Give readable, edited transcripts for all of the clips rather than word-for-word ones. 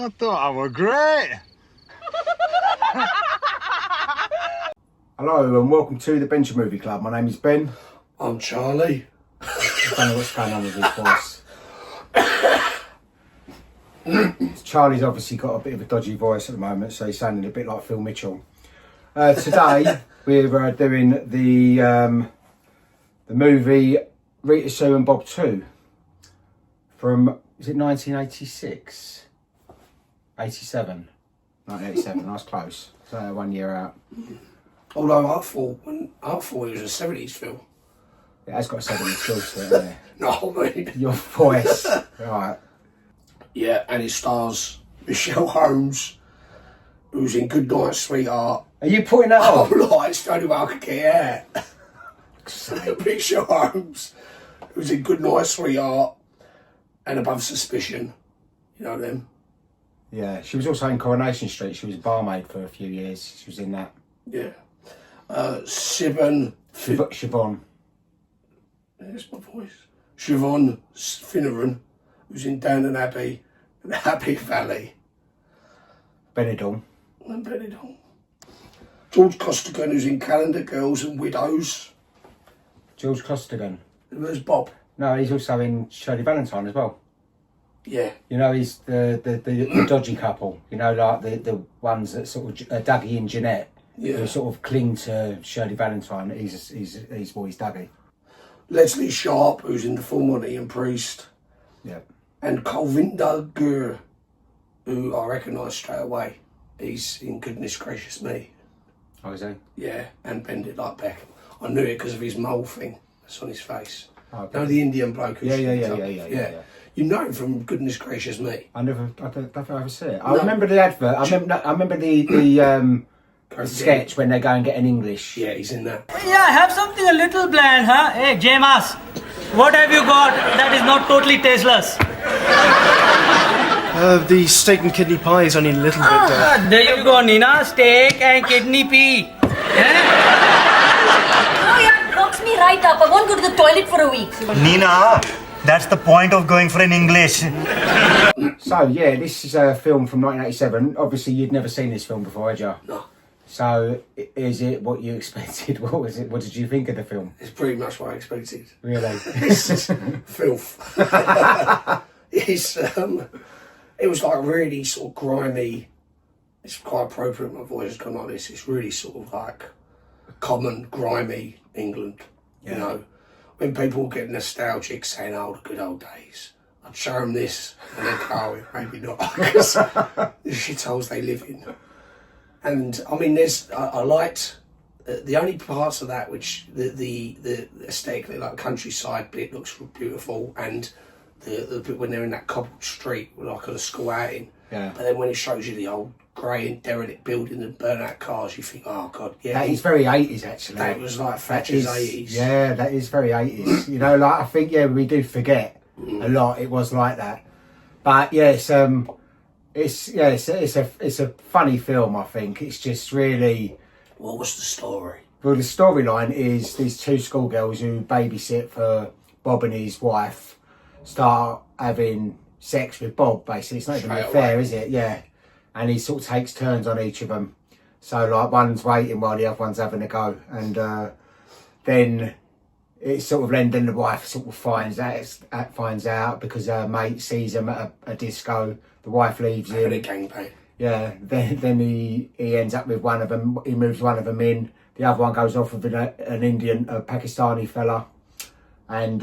I thought I were great. Hello and welcome to the Bencher Movie Club. My name is Ben. I'm Charlie. I don't know what's going on with his voice. Charlie's obviously got a bit of a dodgy voice at the moment, so he's sounding a bit like Phil Mitchell. Today we're doing the movie Rita, Sue and Bob 2 from, is it 1986? 87? 1987, I was close. So 1 year out. Although I thought it was a 70s film. It has got a 70s feel to it, hasn't it? No, I mean... Your voice. Right. Yeah, and it stars Michelle Holmes, who's in Good Night, Sweetheart. Are you putting that on? Oh, like, it's the only way I could get out. Michelle Holmes, who's in Good Night, Sweetheart, and Above Suspicion. You know them? Yeah, she was also in Coronation Street. She was a barmaid for a few years. She was in that. Yeah. Siobhan. Siobhan. There's my voice. Siobhan Finneran, who's in Downton Abbey and Happy Valley. Benidorm. And Benidorm. George Costigan, who's in Calendar Girls and Widows. George Costigan. There's Bob. No, he's also in Shirley Valentine as well. Yeah. You know, he's the dodgy couple. You know, like the ones that sort of Dougie and Jeanette. Yeah. Who sort of cling to Shirley Valentine. He's Dougie. Leslie Sharp, who's in The Full Monty and Priest. Yeah. And Colvinda Gur, who I recognise straight away. He's in Goodness Gracious Me. Oh, is he? Yeah, and Bend It Like Beckham. I knew it because of his mole thing that's on his face. Oh, okay. No, the Indian bloke who's Yeah. You know him from Goodness Gracious Me. I don't think I ever see it. I remember the advert. I remember the sketch when they go and get an English. Yeah, he's in that. Yeah, have something a little bland, huh? Hey, Jamas, what have you got that is not totally tasteless? The steak and kidney pie is only a little bit... There you go, Nina. Steak and kidney pea. Oh yeah, knocks me right up. I won't go to the toilet for a week. Nina, that's the point of going for an English. So, yeah, this is a film from 1987. Obviously, you'd never seen this film before, had you? No. So, is it what you expected? What was it? What did you think of the film? It's pretty much what I expected. Really? Filth. It was like really sort of grimy. It's quite appropriate my voice has gone like this. It's really sort of like common, grimy England. Yeah. You know, when people get nostalgic saying, oh, the good old days, I'd show them this and they'd go, oh, maybe not, because the shitholes they live in. And I mean, I liked the only parts of that which the aesthetically, like countryside bit looks beautiful, and the bit when they're in that cobbled street, like at a school outing. Yeah. But then when it shows you the old grey and derelict building and burnt out cars, you think, oh god, yeah. That is very 80s, actually. That was like Thatcher's 80s. Yeah, that is very 80s. You know, like I think we do forget a lot. It was like that, but yeah, it's a funny film. I think it's just really. What was the story? Well, the storyline is these two schoolgirls who babysit for Bob and his wife start having sex with Bob. Basically, it's not even fair, is it? Yeah, and he sort of takes turns on each of them. So like one's waiting while the other one's having a go, and then it's sort of then the wife sort of finds out because her mate sees him at a disco. The wife leaves him. Yeah, then he ends up with one of them. He moves one of them in. The other one goes off with an Indian, a Pakistani fella, and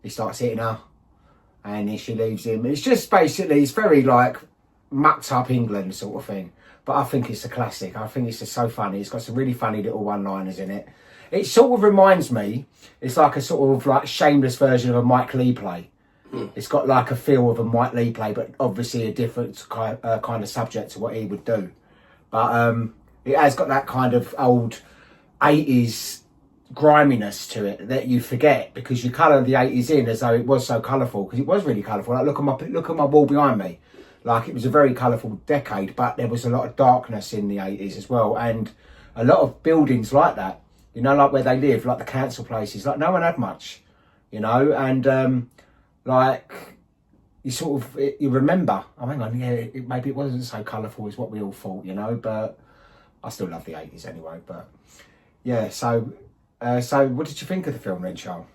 he starts hitting her, and she leaves him. It's just basically, it's very like mucked up England sort of thing. But I think it's a classic. I think it's just so funny. It's got some really funny little one-liners in it. It sort of reminds me, it's like a sort of like shameless version of a Mike Leigh play. It's got like a feel of a Mike Leigh play, but obviously a different kind of subject to what he would do. But it has got that kind of old 80s griminess to it that you forget because you colour the 80s in as though it was so colourful, because it was really colourful. Like look at my wall behind me. Like it was a very colourful decade, but there was a lot of darkness in the 80s as well, and a lot of buildings like that. You know, like where they live, like the council places, like no one had much, you know, and like you sort of you remember. Oh, hang on, yeah, maybe it wasn't so colourful as what we all thought, you know. But I still love the 80s anyway. But yeah, so what did you think of the film, then, Charles?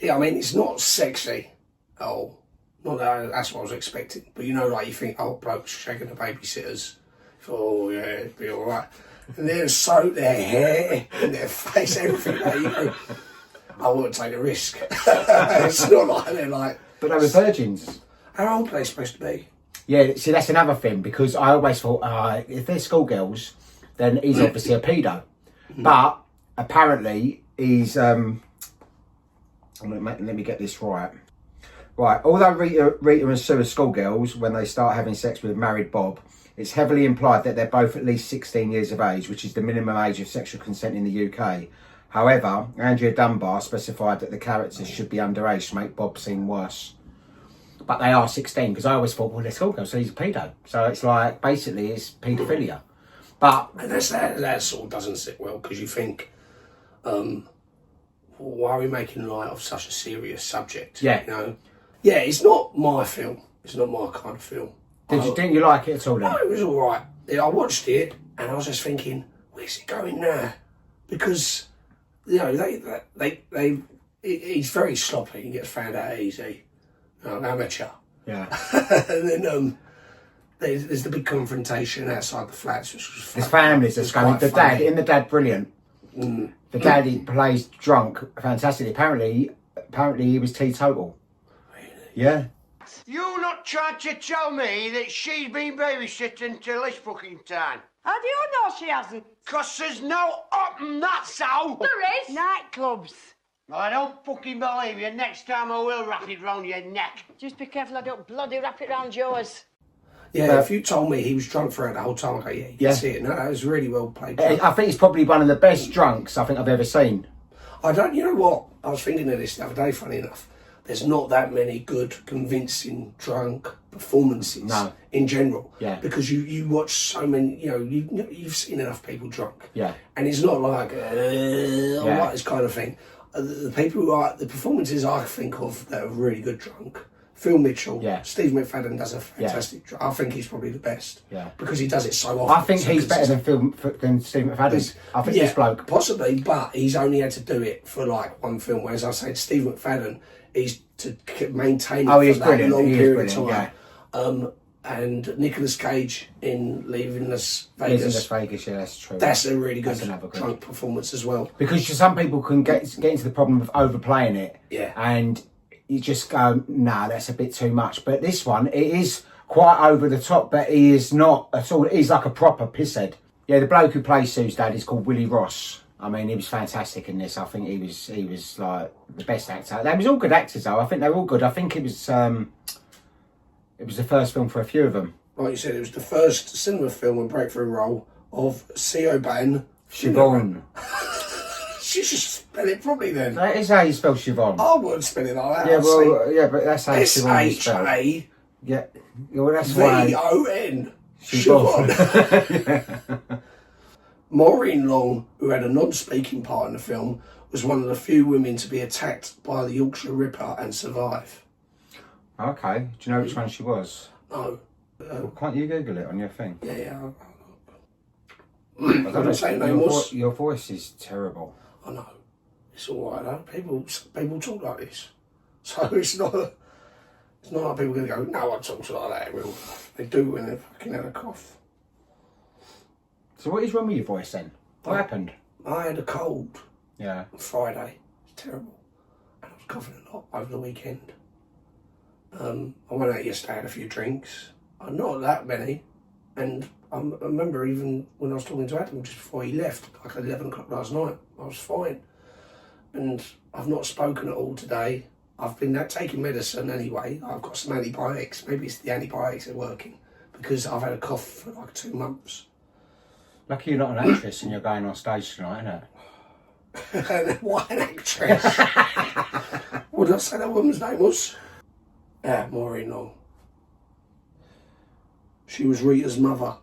Yeah, I mean, it's not sexy at all. Not that that's what I was expecting. But you know, like, you think, oh, blokes shaking the babysitters. Oh, yeah, it'd be all right. And their hair and their face, everything. Like, you know, I wouldn't take a risk. It's not like they're like... But they were virgins. How old are they supposed to be? Yeah, see, that's another thing, because I always thought, if they're schoolgirls, then he's obviously a pedo. But apparently he's... let me get this right. Right, although Rita and Sue are schoolgirls, when they start having sex with married Bob, it's heavily implied that they're both at least 16 years of age, which is the minimum age of sexual consent in the UK. However, Andrea Dunbar specified that the characters should be underage to make Bob seem worse. But they are 16, because I always thought, well, they're schoolgirls, so he's a pedo. So it's like, basically, it's paedophilia. But... And that sort of doesn't sit well, because you think, why are we making light of such a serious subject? Yeah. You know? Yeah, it's not my film. It's not my kind of film. Didn't you like it at all then? No, it was all right. I watched it and I was just thinking, where's it going now? Because, you know, he's very sloppy. He gets found out easy. Amateur. Yeah. And then there's the big confrontation outside the flats, which was His family's just going. The dad, brilliant. The dad, he plays drunk, fantastic. Apparently he was teetotal. Really? Yeah. You not trying to tell me that she's been babysitting till this fucking time? How do you know she hasn't? 'Cause there's no open, that's how. There is. Nightclubs. I don't fucking believe you. Next time I will wrap it round your neck. Just be careful I don't bloody wrap it round yours. Yeah, if you told me he was drunk throughout the whole time, I'd go, yeah, you can see it. No, that was really well played. I think he's probably one of the best drunks I think I've ever seen. You know what? I was thinking of this the other day, funny enough. There's not that many good, convincing drunk performances in general. Yeah. Because you watch so many, you know, you've seen enough people drunk. Yeah. And it's not like, like this kind of thing. The people who are, the performances I think of that are really good drunk, Phil Mitchell, Steve McFadden does a fantastic job. I think he's probably the best. Yeah. Because he does it so often. I think he's better than Steve McFadden. I think this bloke. Possibly, but he's only had to do it for like one film, whereas I said Steve McFadden, he's to maintain it for that long period of time. Yeah. And Nicolas Cage in Leaving Las Vegas. Leaving Las Vegas, yeah, that's true. That's a really good drunk performance as well. Because some people can get into the problem of overplaying it. Yeah. And you just go, nah, that's a bit too much. But this one, it is quite over the top, but he is not at all. He's like a proper pisshead. Yeah, the bloke who plays Sue's dad is called Willie Ross. I mean, he was fantastic in this. I think he was like the best actor. They was all good actors though. I think they were all good. I think it was the first film for a few of them. Like you said, it was the first cinema film and breakthrough role of Siobhan. Siobhan. She should spell it properly then. That is how you spell Siobhan. I wouldn't spell it like that. Yeah, well, yeah, but that's how Siobhan is spelled. S-H-A. Yeah, well, that's why. V-O-N. Siobhan. Maureen Long, who had a non-speaking part in the film, was one of the few women to be attacked by the Yorkshire Ripper and survive. Okay. Do you know which one she was? No. Well, can't you Google it on your thing? Yeah. I don't say her name was. Your voice is terrible. I know. It's all right though. People talk like this, so it's not like people are going to go, no one talks like that. Well, they do when they fucking had a cough. So what is wrong with your voice then? What happened? I had a cold. Yeah. On Friday. It's terrible. And I was coughing a lot over the weekend. I went out yesterday, had a few drinks. Not that many. And I remember even when I was talking to Adam just before he left, like at 11 o'clock last night, I was fine. And I've not spoken at all today. I've been taking medicine anyway. I've got some antibiotics. Maybe it's the antibiotics are working because I've had a cough for like 2 months. Lucky you're not an actress and you're going on stage tonight, isn't it? What an actress! What did I say that woman's name was? Yeah, Maureen Long. She was Rita's mother.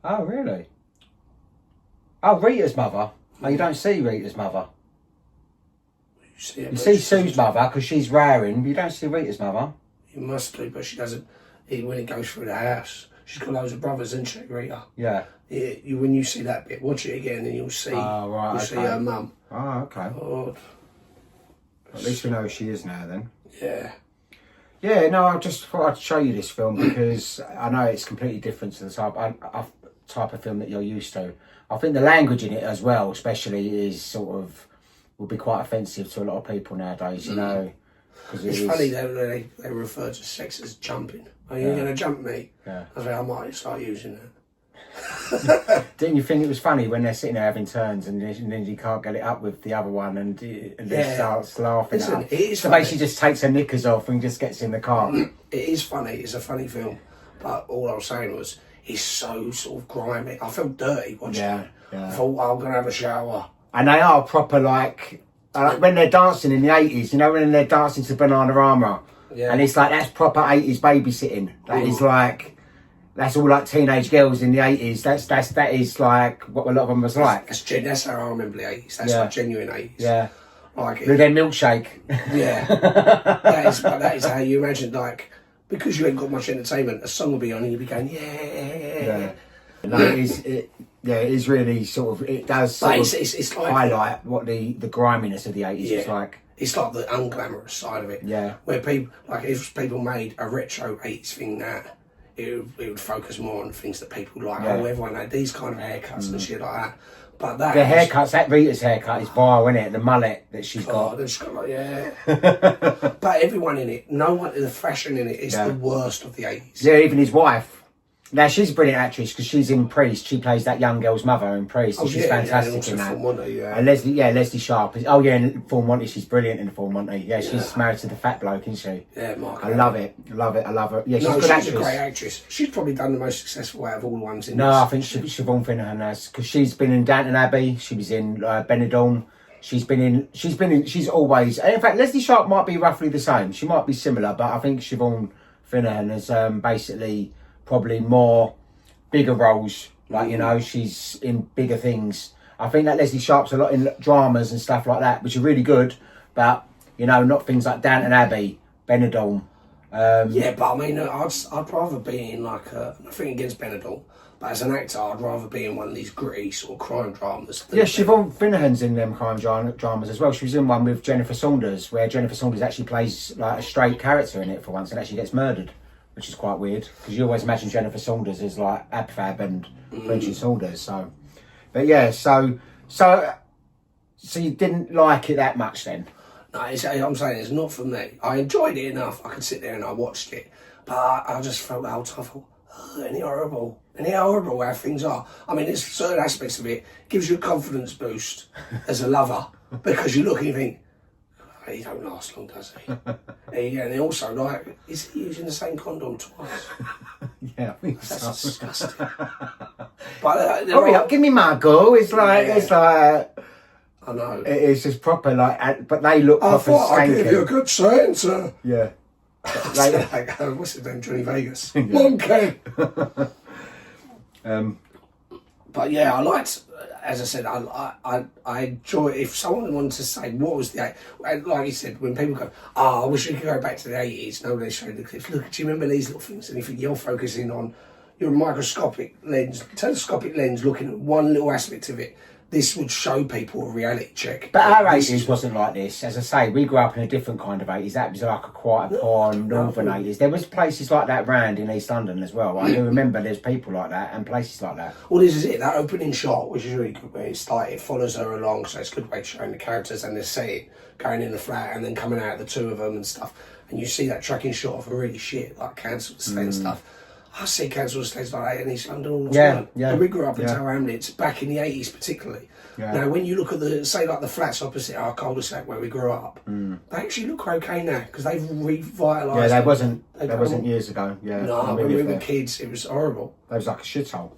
Oh, really? Oh, Rita's mother? Oh, you don't see Rita's mother? You see Sue's mother, because she's raring, but you don't see Rita's mother. You must do, but she doesn't. When it goes through the house, she's got loads of brothers, isn't she, Rita? Yeah. When you see that bit, watch it again, and you'll see. You'll see her mum. Oh, okay. Oh. At least we know who she is now, then. Yeah. Yeah, no, I just thought I'd show you this film because I know it's completely different to the type of film that you're used to. I think the language in it as well, especially, is sort of would be quite offensive to a lot of people nowadays. You know, it's funny though they refer to sex as jumping. Are you going to jump me? Yeah. I think I might start using it. Didn't you think it was funny when they're sitting there having turns and then you can't get it up with the other one and they starts laughing? Listen, it is so basically just takes her knickers off and just gets in the car. It is funny. It's a funny film, but all I was saying was it's so sort of grimy. I felt dirty watching it. Yeah. I thought, I'm going to have a shower. And they are proper like when they're dancing in the 80s, you know, when they're dancing to Bananarama. Yeah. And it's like, that's proper 80s babysitting. That is like, that's all like teenage girls in the 80s. That is like what a lot of them was like. That's how I remember the 80s. That's like genuine 80s. Yeah. Like with their milkshake. Yeah. that is how you imagine, like, because you ain't got much entertainment, a song will be on and you'll be going, yeah. No, it is really sort of, it does sort of it's like highlight what the griminess of the 80s is like. It's like the unglamorous side of it. Yeah. Where people, like if people made a retro 80s thing now, it would focus more on things that people like. Yeah. Oh, everyone had these kind of haircuts and shit like that. But that the haircuts, that Rita's haircut is vile, isn't it? The mullet that she's got. She's got like, but everyone in it, no one, the fashion in it is the worst of the 80s. Yeah, even his wife. Now, she's a brilliant actress because she's in Priest. She plays that young girl's mother in Priest. And she's fantastic in that. And Leslie Sharp. In Full Monty, she's brilliant in Full Monty. Yeah, she's married to the fat bloke, isn't she? Yeah, Mark. I love it. I love her. Yeah, she's a good actress. She's a great actress. She's probably done the most successful out of all the ones in this. I think Siobhan Finneran has, because she's been in Downton Abbey. She was in Benidorm. She's always. In fact, Leslie Sharp might be roughly the same. She might be similar, but I think Siobhan Finneran has basically probably more bigger roles. Like, you know, she's in bigger things. I think that Leslie Sharp's a lot in dramas and stuff like that, which are really good, but, you know, not things like Downton Abbey, Benidorm. Yeah, but I mean, I'd rather be in like nothing against Benidorm, but as an actor, I'd rather be in one of these gritty sort of crime dramas. Yeah, Siobhan Finneran's in them crime dramas as well. She was in one with Jennifer Saunders, where Jennifer Saunders actually plays like a straight character in it for once and actually gets murdered, which is quite weird, because you always imagine Jennifer Saunders as like Ab-Fab and Bridget Saunders. So, but yeah, so you didn't like it that much then? No, I'm saying it's not for me. I enjoyed it enough. I could sit there and I watched it, but I just felt the whole time, I thought, any horrible how things are. I mean, there's certain aspects of it gives you a confidence boost as a lover, because you look and you think, he don't last long, does he? And then also, like, is he using the same condom twice? Yeah, I think That's so. disgusting. But hurry up, give me my go. It's like I know. It's just proper, like, but they look proper. I thought I'd give you a skanky. good sensor. Yeah. Like, what's his name? Johnny Vegas. Monkey. But yeah, I liked. As I said, I enjoy it. If someone wanted to say what was the, like you said, when people go, I wish we could go back to the 80s. No, they showed the clips. Look, do you remember these little things? And if you're focusing on your microscopic lens, telescopic lens, looking at one little aspect of it, this would show people a reality check. But our 80s wasn't like this. As I say, we grew up in a different kind of 80s. That was like quite a poor northern 80s. There was places like that round in East London as well. I do remember there's people like that and places like that. Well, this is it. That opening shot, which is really good, where it's like it follows her along, so it's a good way of showing the characters and the setting, going in the flat and then coming out, the two of them and stuff. And you see that tracking shot of a really shit, like council estate and stuff. I see council estates like that in East London all the time. Yeah. And we grew up in Tower Hamlets back in the 80s particularly. Yeah. Now, when you look at the flats opposite our cul-de-sac where we grew up, they actually look okay now because they've revitalised. Yeah, them. that wasn't years ago. Yeah, No, when we were kids, it was horrible. That was like a shithole.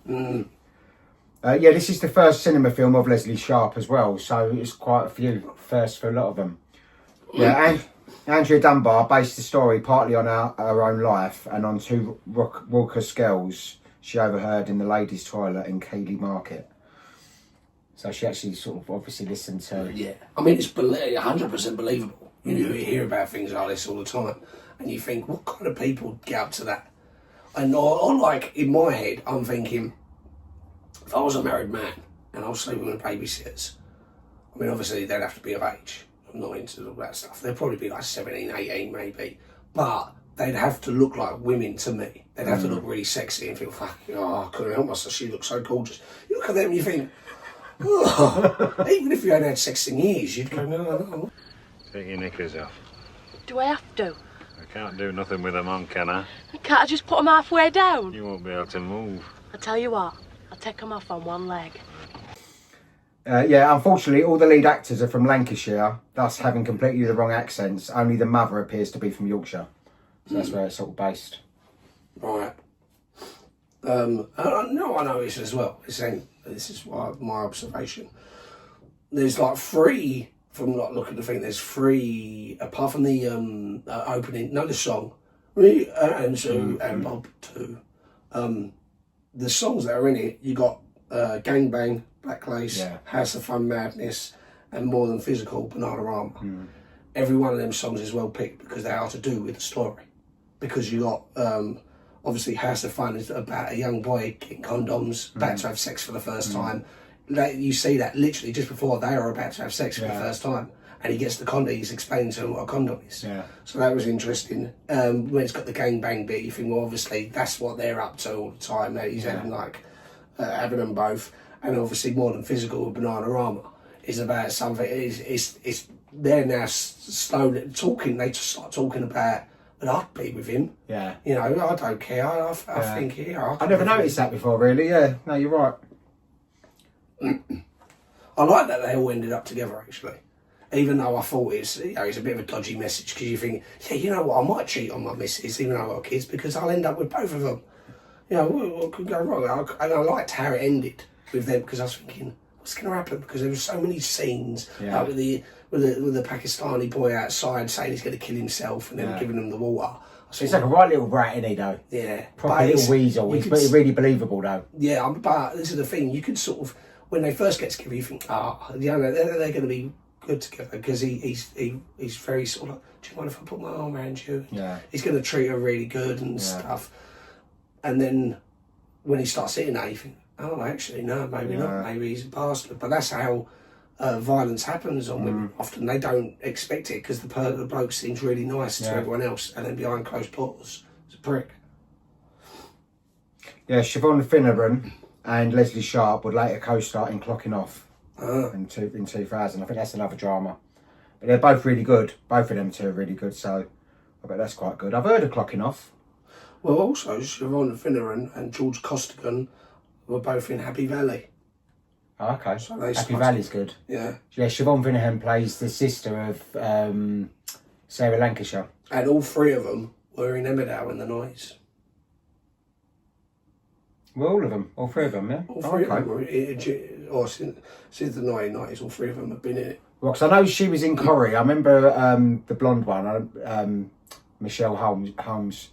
This is the first cinema film of Leslie Sharp as well, so it's quite a few firsts for a lot of them. Yeah, and Andrea Dunbar based the story partly on her own life and on two raucous girls she overheard in the ladies' toilet in Keighley Market. So she actually sort of obviously listened to... Yeah. I mean, it's 100% believable. You hear about things like this all the time. And you think, what kind of people get up to that? And or like, in my head, I'm thinking, if I was a married man and I was sleeping with babysitters, I mean, obviously they'd have to be of age. I'm not into all that stuff. They'd probably be like 17, 18 maybe. But they'd have to look like women to me. They'd have to look really sexy and feel, fuck, I couldn't help myself. She looks so gorgeous. You look at them and you think, oh, even if you hadn't had sex in years, you'd go, no. Take your knickers off. Do I have to? I can't do nothing with them on, can I? Can't I just put them halfway down? You won't be able to move. I tell you what, I'll take them off on one leg. Yeah, unfortunately, all the lead actors are from Lancashire, thus having completely the wrong accents. Only the mother appears to be from Yorkshire. So that's where it's sort of based. Right. No, I know this as well. This is my observation. There's like 3, from like looking to think, there's 3, apart from the opening, the song, Rita and Sue and Bob too. The songs that are in it, you got Gangbang, Black Lace, House of Fun Madness, and More Than Physical, Bananarama. Every one of them songs is well picked because they are to do with the story. Because you got, obviously House of Fun is about a young boy getting condoms, about to have sex for the first time. You see that literally just before they are about to have sex for the first time. And he gets the condom, he's explaining to him what a condom is. Yeah. So that was interesting. When it's got the gangbang bit, you think, well, obviously that's what they're up to all the time. He's having having them both. And obviously More Than Physical with Bananarama is about something, it's they're now slowly talking, they just start talking about, but I'd be with him. Yeah. You know, I don't care. I think, I never noticed that before, really. Yeah, no, you're right. I like that they all ended up together, actually. Even though I thought it's a bit of a dodgy message, because you think, yeah, you know what, I might cheat on my missus, even though I've got kids, because I'll end up with both of them. You know, what could go wrong? And I liked how it ended with them, because I was thinking, what's going to happen? Because there were so many scenes with the Pakistani boy outside saying he's going to kill himself and then giving them the water. He's like a right little rat, isn't he, though? Yeah. Proper little weasel. He's really believable, though. Yeah, but this is the thing. You could sort of, when they first get together, you think, they're going to be good together, because he's very sort of, do you mind if I put my arm around you? Yeah. He's going to treat her really good and stuff. And then when he starts hitting her, you think, oh, actually, no, maybe not. Maybe he's a bastard. But that's how violence happens on women. Often they don't expect it, because the bloke seems really nice to everyone else, and then behind closed doors, it's a prick. Yeah, Siobhan Finneran and Leslie Sharp would later co-star in Clocking Off in 2000. I think that's another drama. But they're both really good. Both of them two are really good, so I bet that's quite good. I've heard of Clocking Off. Well, also, Siobhan Finneran and George Costigan were both in Happy Valley. Oh, okay. So Happy Valley's good. Yeah. Yeah, Siobhan Finneran plays the sister of Sarah Lancashire. And all 3 of them were in Emmerdale in the 90s. Well, all of them? All 3 of them, yeah? All 3 of them were since the 1990s, all 3 of them have been in it. Well, because I know she was in Corrie. I remember the blonde one, Michelle Holmes.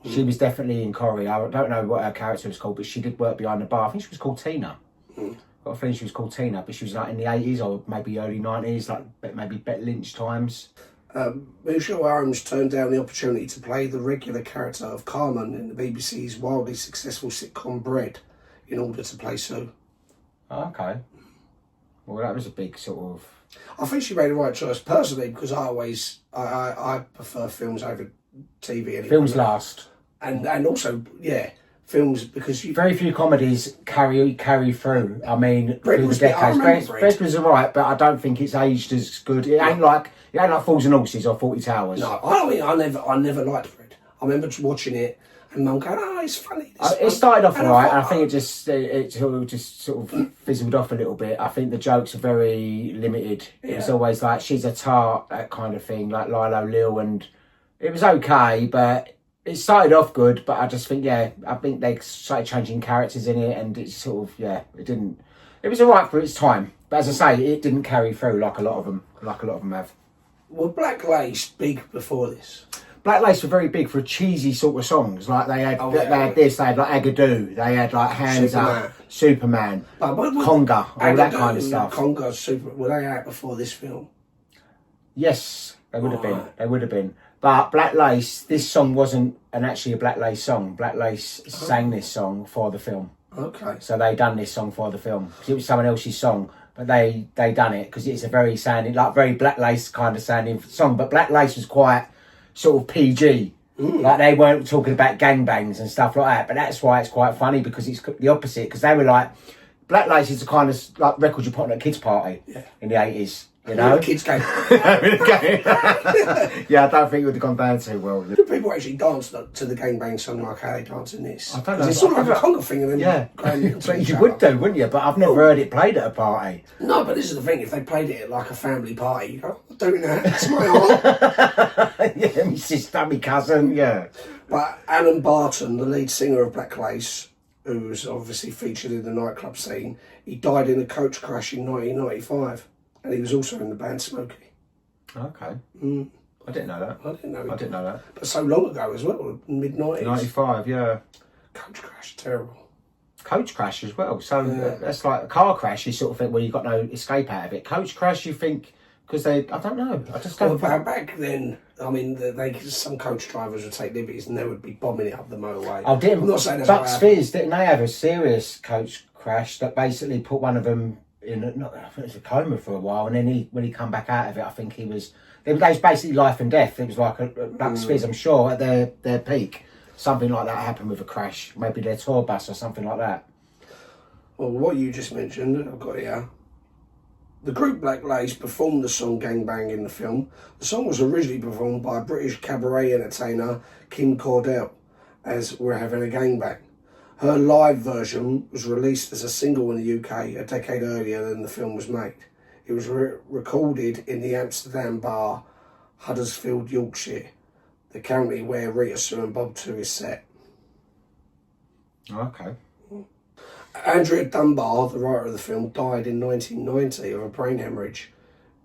She was definitely in Corrie. I don't know what her character was called, but she did work behind the bar. I think she was called Tina. Got a feeling she was called Tina, but she was like in the 80s or maybe early 90s, like maybe Bette Lynch times. Michelle Holmes turned down the opportunity to play the regular character of Carmen in the BBC's wildly successful sitcom Bread in order to play Sue. Oh, okay. Well, that was a big sort of... I think she made the right choice personally, because I prefer films over TV anyway. Films last. And also, films, because very few comedies carry through. I mean, through the decades. Bread was alright, but I don't think it's aged as good. It ain't like Fools and Horses or 40 Towers. No, I never liked Bread. I remember watching it and Mum going, "Oh, it's funny." It started off alright. I think it just sort of fizzled off a little bit. I think the jokes are very limited. It was always like she's a tart, that kind of thing, like Lilo Lil, and it was okay, but. It started off good, but I just think, I think they started changing characters in it, and it's sort of, it didn't. It was alright for its time, but as I say, it didn't carry through like a lot of them have. Were Black Lace big before this? Black Lace were very big for cheesy sort of songs. Like they had, they had this, they had like Agadoo, they had like Hands Up, Superman, Conga, all that kind of stuff. Conga, Superman, were they out before this film? Yes, they would have been. They would have been. But Black Lace, this song wasn't actually a Black Lace song. Black Lace sang this song for the film. Okay. So they done this song for the film. It was someone else's song, but they done it because it's a very very Black Lace kind of sounding song. But Black Lace was quite sort of PG. Like they weren't talking about gangbangs and stuff like that. But that's why it's quite funny because it's the opposite. Because they were like, Black Lace is the kind of like record you put on a kids' party in the 80s. You know, kids game. Yeah, I don't think it would have gone down too well. Do people actually dance to the gangbang song like how they dance in this? I don't know. It's sort of like a conga thing, and then but you would do, wouldn't you? But I've never heard it played at a party. No, but this is the thing. If they played it at like a family party, you go, I'm doing that. That's my aunt. Yeah, my sister, my cousin. Yeah. But Alan Barton, the lead singer of Black Lace, who was obviously featured in the nightclub scene, he died in a coach crash in 1995. And he was also in the band Smokey. Okay. I didn't know that. I didn't know that. But so long ago as well, mid-90s. 95, yeah. Coach crash, terrible. Coach crash as well. So that's like a car crash, you sort of think, well, you've got no escape out of it. Coach crash, you think, because I don't know. I just don't back then, I mean, some coach drivers would take liberties and they would be bombing it up the motorway. Oh, didn't. I'm not saying that's Bucks Fizz, didn't they have a serious coach crash that basically put one of them I think it was a coma for a while, and then when he come back out of it, I think he was. It was basically life and death. It was like a Bucks Fizz, I'm sure, at their peak. Something like that happened with a crash. Maybe their tour bus or something like that. Well, what you just mentioned, I've got here. The group Black Lace performed the song Gangbang in the film. The song was originally performed by British cabaret entertainer Kim Cordell as We're Having a Gangbang. Her live version was released as a single in the UK a decade earlier than the film was made. It was recorded in the Amsterdam bar Huddersfield, Yorkshire, the county where Rita, Sue and Bob 2 is set. Okay. Andrea Dunbar, the writer of the film, died in 1990 of a brain hemorrhage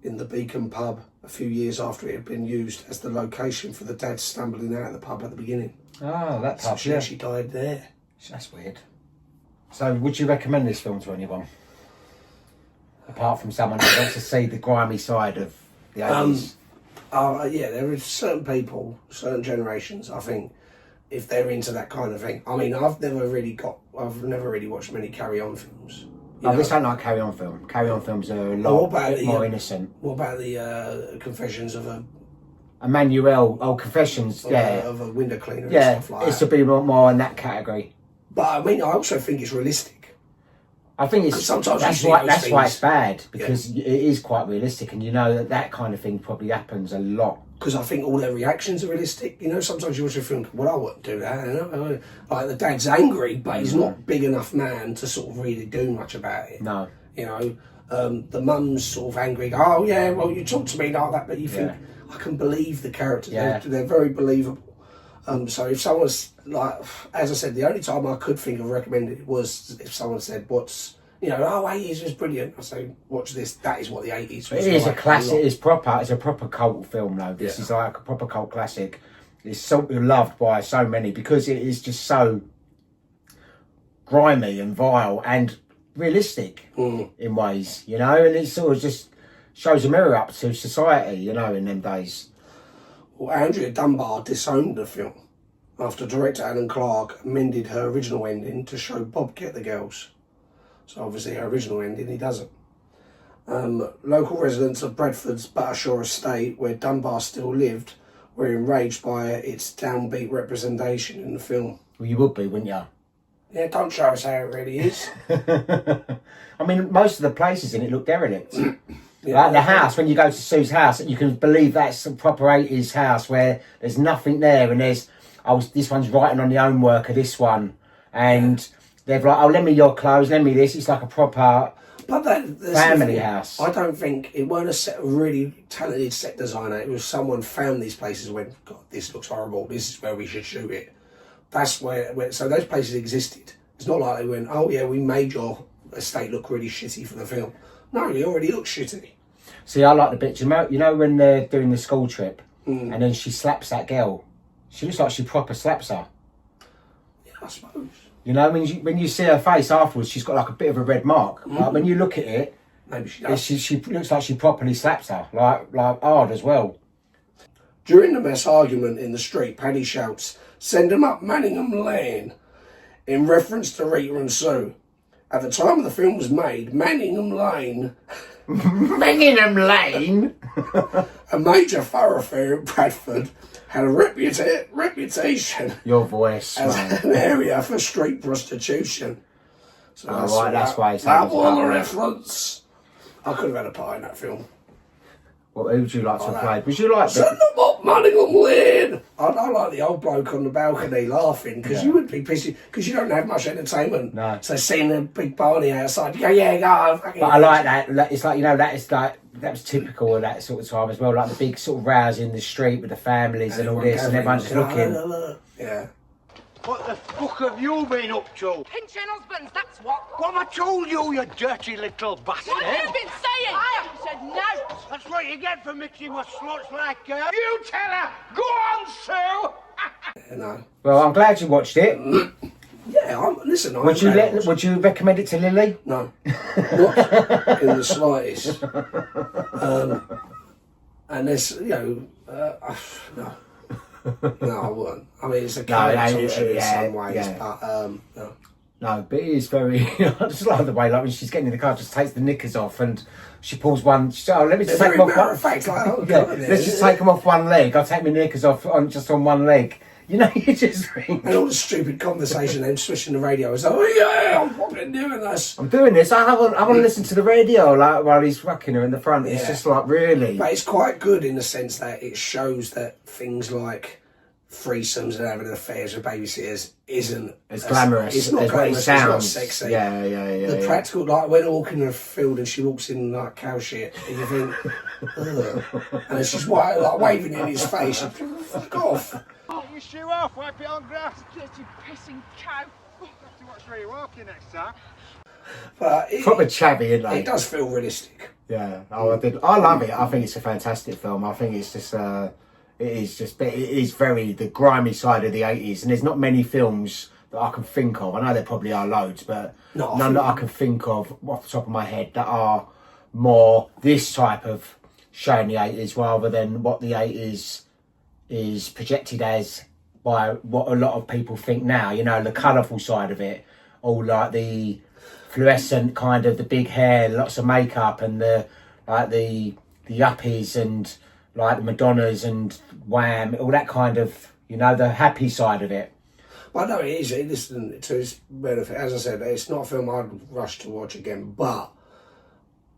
in the Beacon pub a few years after it had been used as the location for the dad stumbling out of the pub at the beginning. Oh, that pub, so she died there. That's weird. So, would you recommend this film to anyone? Apart from someone who wants to see the grimy side of the 80s? Yeah, there are certain people, certain generations, I think, if they're into that kind of thing. I mean, I've never really watched many Carry On films. This ain't like Carry On film. Carry On films are a lot more innocent. What about the Confessions of a Emmanuel? Oh, Confessions, of a window cleaner and stuff like that. It's to be more in that category. But I mean, I also think it's realistic. I think it's sometimes that's why it's bad, because it is quite realistic, and you know that kind of thing probably happens a lot. Because I think all their reactions are realistic. You know, sometimes you watch a film, well, I wouldn't do that. You know? Like the dad's angry, but he's not a big enough man to sort of really do much about it. No. You know, the mum's sort of angry. Oh yeah, well you talk to me like that, but you think I can believe the characters. Yeah. They're very believable. So if someone's like, as I said, the only time I could think of recommending it was if someone said, "What's 80s was brilliant." I say, "Watch this. That is what the 80s was." It is like a classic. It's proper. It's a proper cult film, though. This is like a proper cult classic. It's so loved by so many because it is just so grimy and vile and realistic in ways, you know. And it sort of just shows a mirror up to society, you know, in them days. Well, Andrea Dunbar disowned the film after director Alan Clarke amended her original ending to show Bob get the girls. So obviously her original ending, he doesn't. Local residents of Bradford's Buttershore estate, where Dunbar still lived, were enraged by its downbeat representation in the film. Well, you would be, wouldn't you? Yeah, don't show us how it really is. I mean, most of the places in it look derelict. Like the house, when you go to Sue's house, you can believe that's a proper 80s house where there's nothing there, and there's, this one's writing on the homework of this one, and they're like, oh, lend me your clothes, lend me this. It's like a proper family house. I don't think it weren't a really talented set designer. It was someone found these places and went, God, this looks horrible. This is where we should shoot it. That's where so those places existed. It's not like they went, oh yeah, we made your estate look really shitty for the film. No, it already looks shitty. See, I like the bit, you know when they're doing the school trip and then she slaps that girl She looks like she proper slaps her. Yeah, I suppose. You know, when you see her face afterwards, she's got like a bit of a red mark. Like when you look at it, maybe she does. She looks like she properly slaps her, like hard as well. During the mess argument in the street, Paddy shouts, "Send 'em up Manningham Lane," in reference to Rita and Sue. At the time the film was made, Manningham Lane, Manningham Lane, a major thoroughfare in Bradford, had a reputation your voice, as man. an area for street prostitution. So that's why it's that was a reference. I could have had a part in that film. Well, who would you like to play? Would you like Send them up Manningham Lane. I like the old bloke on the balcony laughing because you would be pissy because you don't have much entertainment. No. So seeing a big Barney outside, you go, yeah, go. But I like that. It's like, you know, that was typical of that sort of time as well. Like the big sort of rows in the street with the families and all this, and everyone's just looking. Yeah. What the fuck have you been up to? Pinching husbands, that's what. What have I told you, you dirty little bastard? What have you been saying? I haven't said no. That's what you get for mixing with sluts like her. You tell her! Go on, Sue! No. Well, I'm glad you watched it. Yeah, listen. Would you recommend it to Lily? No, not in the slightest. And there's, no. No, I wouldn't. I mean, it's a caricature in some ways, but no. No, but it is very. I just like the way, like when she's getting in the car, just takes the knickers off and she pulls one. She says, "Oh, let me just take them off." Let's just take them off one leg. I'll take my knickers off on one leg. You know, you just think. And all the stupid conversation, them switching the radio. It's like, "Oh yeah, I'm fucking doing this. I'm doing this. I want to listen to the radio like while he's fucking her in the front." It's just like really. But it's quite good in the sense that it shows that things like threesomes and having affairs with babysitters isn't as glamorous. It's not glamorous. It's not sexy. Yeah. The practical, like when I walk in the field and she walks in like cow shit, and you think, ugh. And she's like waving in his face. Fuck off. Take your shoe off, wipe it on grass. Dirty pissing cow. Have to watch where you're walking next time. But proper chabby, isn't it? It does feel realistic. Yeah. Oh, I love it. I think it's a fantastic film. I think it's just. It is very the grimy side of the 80s, and there's not many films that I can think of. I know there probably are loads, but none that I can think of off the top of my head that are more this type of showing the 80s rather than what the 80s is projected as by what a lot of people think now. You know, the colourful side of it, all like the fluorescent kind of the big hair, lots of makeup, and the yuppies and like the Madonnas and Wham, all that kind of, you know, the happy side of it. Well, no, it is. Listen to its benefit. As I said, it's not a film I'd rush to watch again, but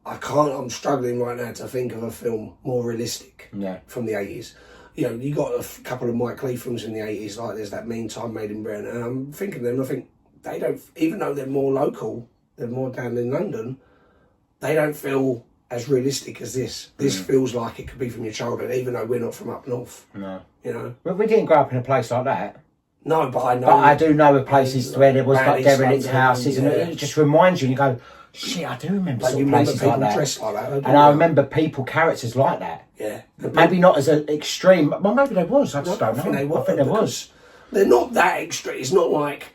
I'm struggling right now to think of a film more realistic from the 80s. You know, you got a couple of Mike Leigh films in the 80s, like there's that Meantime Made in Britain, and I'm thinking them, I think they don't, even though they're more local, they're more down in London, they don't feel as realistic as this. This feels like it could be from your childhood, even though we're not from up north. No. You know? Well, we didn't grow up in a place like that. No, but I know. But I do know of places where there was like derelict houses, and it just reminds you, and you go, shit, I do remember some places like that. Dressed like that. And I remember characters like that. Yeah. Maybe not as an extreme, well, maybe there was, I just don't know. I think there was. They're not that extreme. It's not like,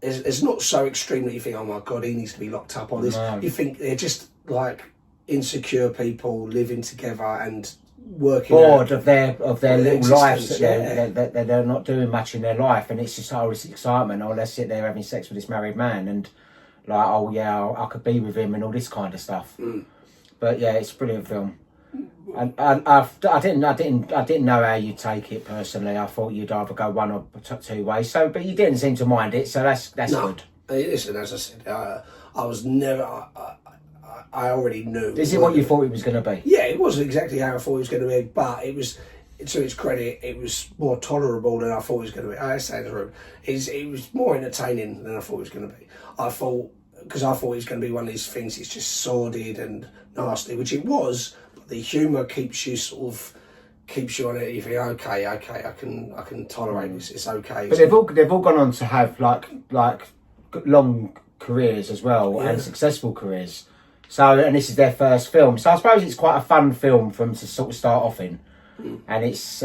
it's not so extreme that you think, oh my God, he needs to be locked up on this. No. You think they're just like insecure people living together and working bored of their little lives that they're not doing much in their life, and it's just all this excitement. Oh, let's sit there having sex with this married man, and like, oh yeah, I could be with him, and all this kind of stuff. But yeah, it's a brilliant film, and I didn't know how you'd take it personally. I thought you'd either go one or two ways. So, but you didn't seem to mind it, so that's good. Listen, as I said, I was never. I already knew. Is it what you thought it was going to be? Yeah, it wasn't exactly how I thought it was going to be, but it was, to its credit, it was more tolerable than I thought it was going to be. I say it's rude. It was more entertaining than I thought it was going to be. Because I thought it was going to be one of these things, it's just sordid and nasty, which it was, but the humour keeps you on it. You think, okay, I can tolerate this, it's okay. But they've all gone on to have like long careers as well, and successful careers. So, and this is their first film. So I suppose it's quite a fun film for them to sort of start off in. And it's,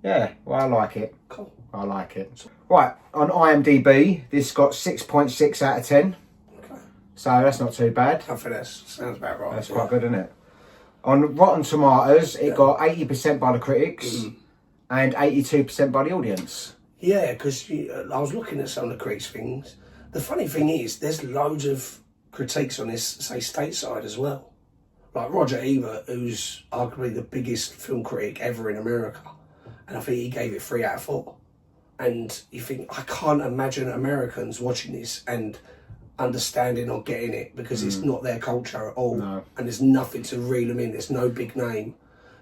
Yeah, well, I like it. Cool. I like it. Right, on IMDb, this got 6.6 out of 10. Okay. So that's not too bad. I think that sounds about right. That's quite good, isn't it? On Rotten Tomatoes, it got 80% by the critics and 82% by the audience. Yeah, because I was looking at some of the critics' things. The funny thing is, there's loads of critiques on this, say, stateside as well. Like Roger Ebert, who's arguably the biggest film critic ever in America, and I think he gave it 3 out of 4. And you think, I can't imagine Americans watching this and understanding or getting it, because it's not their culture at all. No. And there's nothing to reel them in. There's no big name,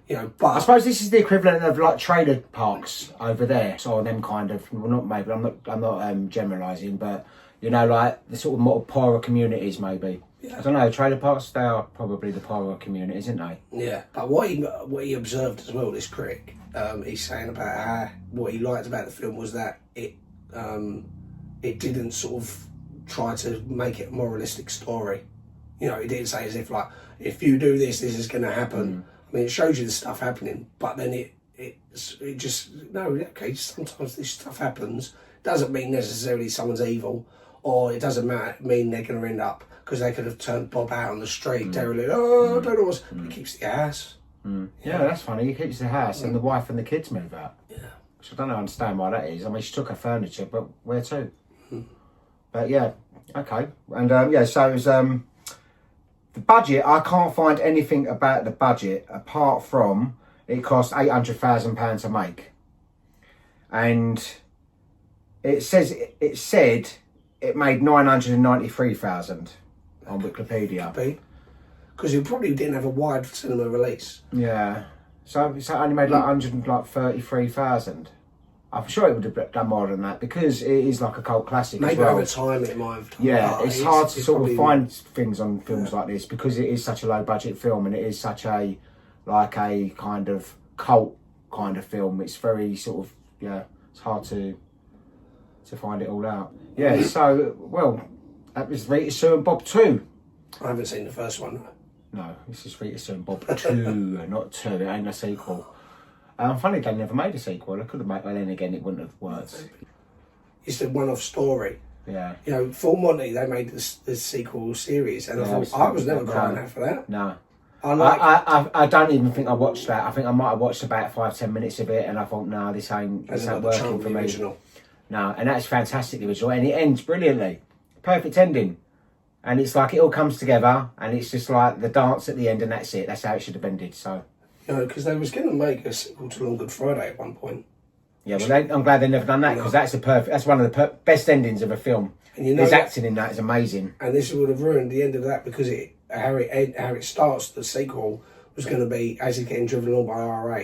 you know. But I suppose this is the equivalent of like trailer parks over there. So them kind of, well, not maybe, I'm not generalising, but you know, like the sort of more poorer communities maybe. Yeah. I don't know, trailer parks, they are probably the poorer communities, aren't they? Yeah, but what he observed as well, this critic, he's saying about how what he liked about the film was that it didn't sort of try to make it a moralistic story. You know, it didn't say as if like, if you do this, this is going to happen. I mean, it shows you the stuff happening, but then it just, no, okay, sometimes this stuff happens. Doesn't mean necessarily someone's evil, or it doesn't mean they're going to end up, because they could have turned Bob out on the street, derelict, I don't know what's, he keeps the house. Yeah, that's funny. He keeps the house and the wife and the kids move out. Yeah. So I don't understand why that is. I mean, she took her furniture, but where to? But yeah, okay. And yeah, so it was the budget. I can't find anything about the budget apart from it cost £800,000 to make, and it said it made 993,000 on Wikipedia. Because it probably didn't have a wide cinema release. Yeah, so it only made like 133,000. I'm sure it would have done more than that, because it is like a cult classic. Maybe as well. over time it might have done. Yeah, it's hard to sort of probably find things on films like this, because it is such a low budget film and it is such a kind of cult kind of film. It's very sort of, yeah, it's hard to find it all out. Yeah, so, well, that was Rita, Sue and Bob 2. I haven't seen the first one. No, this is Rita, Sue and Bob 2, not 2, it ain't a sequel. Funny they never made a sequel. I could have made, but then again it wouldn't have worked. It's the one-off story. Yeah. You know, Full Monty, they made the sequel series, and I thought, I was never crying out for that. No. I don't even think I watched that. I think I might have watched about 5-10 minutes of it, and I thought, no, this ain't working for me. Original. No, and that's fantastic, the original, and it ends brilliantly. Perfect ending. And it's like it all comes together, and it's just like the dance at the end, and that's it. That's how it should have ended. So, you know, because they was going to make a sequel to Long Good Friday at one point. Yeah, well, I'm glad they've never done that, because that's one of the best endings of a film. And you know, his acting in that is amazing. And this would have ruined the end of that, because how it starts, the sequel was going to be, as he's getting driven along by RA,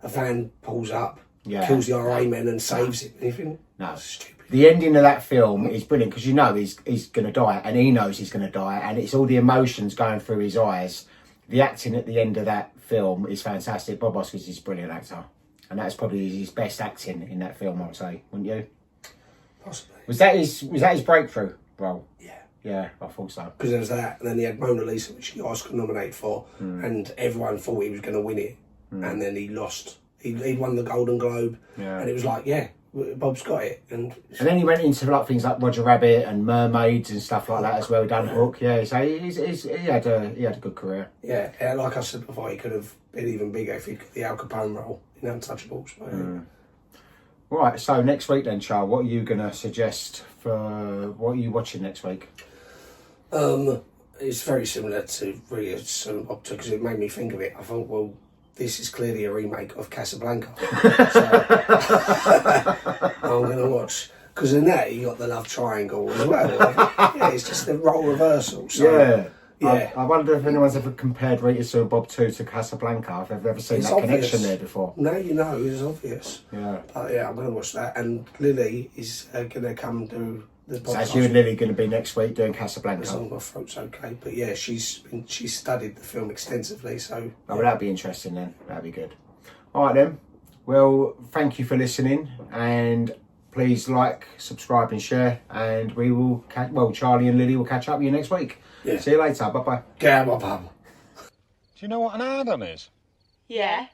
a van pulls up, kills the RA men and saves him. Anything? No. Stupid. The ending of that film is brilliant, because you know he's going to die, and he knows he's going to die, and it's all the emotions going through his eyes. The acting at the end of that film is fantastic. Bob Hoskins is a brilliant actor, and that's probably his best acting in that film, I would say, wouldn't you? Possibly. Was that his breakthrough role? Yeah. Yeah, I thought so. Because there was that, and then he had Mona Lisa, which he Oscar nominated for, and everyone thought he was going to win it, and then he lost. He won the Golden Globe, and it was like, yeah, Bob's got it. And then he went into like things like Roger Rabbit and Mermaids and stuff like that as well. Dan Hook, yeah. So he had a good career. Yeah, like I said before, he could have been even bigger if he'd got the Al Capone role in Untouchables. Right, so next week then, Charles, what are you going to suggest for, what are you watching next week? It's very similar to Rita and Sue because it made me think of it. I thought, well, this is clearly a remake of Casablanca. So I'm going to watch. Because in that, you got the love triangle as well. Yeah, it's just a role reversal. So, yeah. I wonder if anyone's ever compared Rita, Sue and Bob 2 to Casablanca. If they've ever seen that connection there before. Now you know, it's obvious. Yeah. But yeah, I'm going to watch that. And Lily is going to come do the podcast. So that's you and Lily going to be next week doing Casablanca. My throat's okay. But yeah, she's studied the film extensively. So well, that'd be interesting then. That'd be good. All right then. Well, thank you for listening, and please like, subscribe and share, and we will Charlie and Lily will catch up with you next week. Yeah. See you later. Bye-bye. Yeah, bye-bye. Do you know what an add-on is? Yeah.